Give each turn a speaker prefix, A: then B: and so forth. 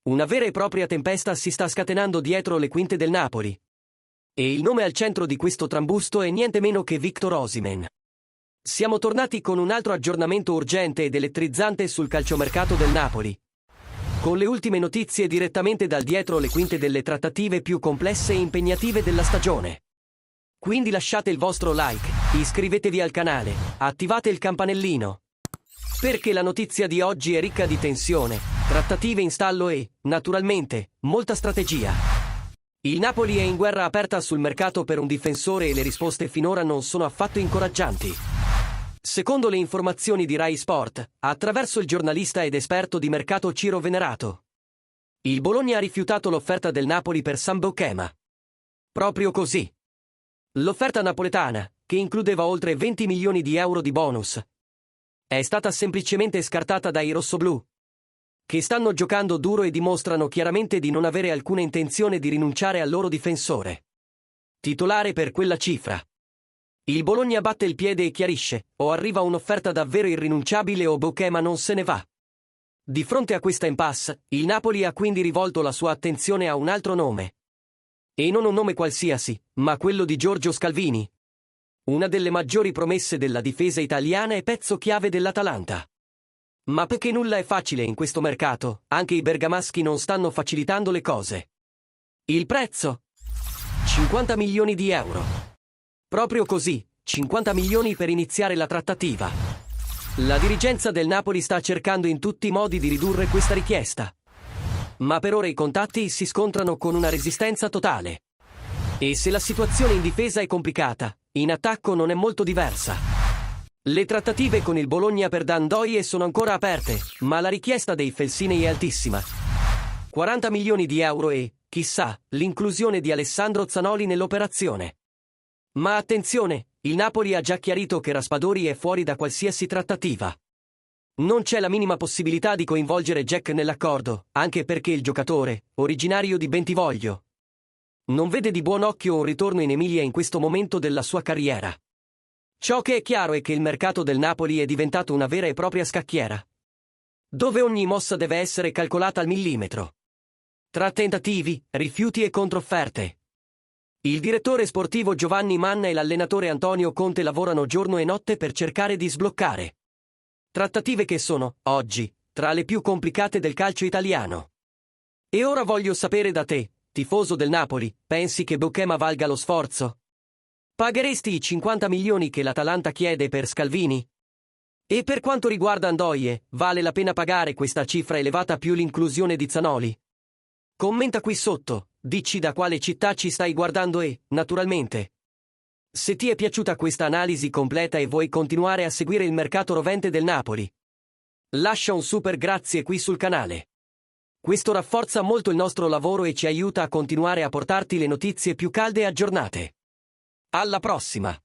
A: Una vera e propria tempesta si sta scatenando dietro le quinte del Napoli. E il nome al centro di questo trambusto è niente meno che Victor Osimhen. Siamo tornati con un altro aggiornamento urgente ed elettrizzante sul calciomercato del Napoli. Con le ultime notizie direttamente dal dietro le quinte delle trattative più complesse e impegnative della stagione. Quindi lasciate il vostro like, iscrivetevi al canale, attivate il campanellino. Perché la notizia di oggi è ricca di tensione, trattative in stallo e, naturalmente, molta strategia. Il Napoli è in guerra aperta sul mercato per un difensore e le risposte finora non sono affatto incoraggianti. Secondo le informazioni di Rai Sport, attraverso il giornalista ed esperto di mercato Ciro Venerato, il Bologna ha rifiutato l'offerta del Napoli per Sam Bokema. Proprio così. L'offerta napoletana, che includeva oltre 20 milioni di euro di bonus, è stata semplicemente scartata dai rossoblù, che stanno giocando duro e dimostrano chiaramente di non avere alcuna intenzione di rinunciare al loro difensore titolare per quella cifra. Il Bologna batte il piede e chiarisce: o arriva un'offerta davvero irrinunciabile o Bokema non se ne va. Di fronte a questa impasse, il Napoli ha quindi rivolto la sua attenzione a un altro nome. E non un nome qualsiasi, ma quello di Giorgio Scalvini, una delle maggiori promesse della difesa italiana e pezzo chiave dell'Atalanta. Ma perché nulla è facile in questo mercato, anche i bergamaschi non stanno facilitando le cose. Il prezzo? 50 milioni di euro. Proprio così, 50 milioni per iniziare la trattativa. La dirigenza del Napoli sta cercando in tutti i modi di ridurre questa richiesta. Ma per ora i contatti si scontrano con una resistenza totale. E se la situazione in difesa è complicata, in attacco non è molto diversa. Le trattative con il Bologna per Dan Ndoye sono ancora aperte, ma la richiesta dei felsinei è altissima. 40 milioni di euro e, chissà, l'inclusione di Alessandro Zanoli nell'operazione. Ma attenzione, il Napoli ha già chiarito che Raspadori è fuori da qualsiasi trattativa. Non c'è la minima possibilità di coinvolgere Jack nell'accordo, anche perché il giocatore, originario di Bentivoglio, non vede di buon occhio un ritorno in Emilia in questo momento della sua carriera. Ciò che è chiaro è che il mercato del Napoli è diventato una vera e propria scacchiera, dove ogni mossa deve essere calcolata al millimetro. Tra tentativi, rifiuti e controfferte. Il direttore sportivo Giovanni Manna e l'allenatore Antonio Conte lavorano giorno e notte per cercare di sbloccare trattative che sono, oggi, tra le più complicate del calcio italiano. E ora voglio sapere da te, tifoso del Napoli, pensi che Bokema valga lo sforzo? Pagheresti i 50 milioni che l'Atalanta chiede per Scalvini? E per quanto riguarda Ndoye, vale la pena pagare questa cifra elevata più l'inclusione di Zanoli? Commenta qui sotto, dici da quale città ci stai guardando e, naturalmente, se ti è piaciuta questa analisi completa e vuoi continuare a seguire il mercato rovente del Napoli, lascia un super grazie qui sul canale. Questo rafforza molto il nostro lavoro e ci aiuta a continuare a portarti le notizie più calde e aggiornate. Alla prossima!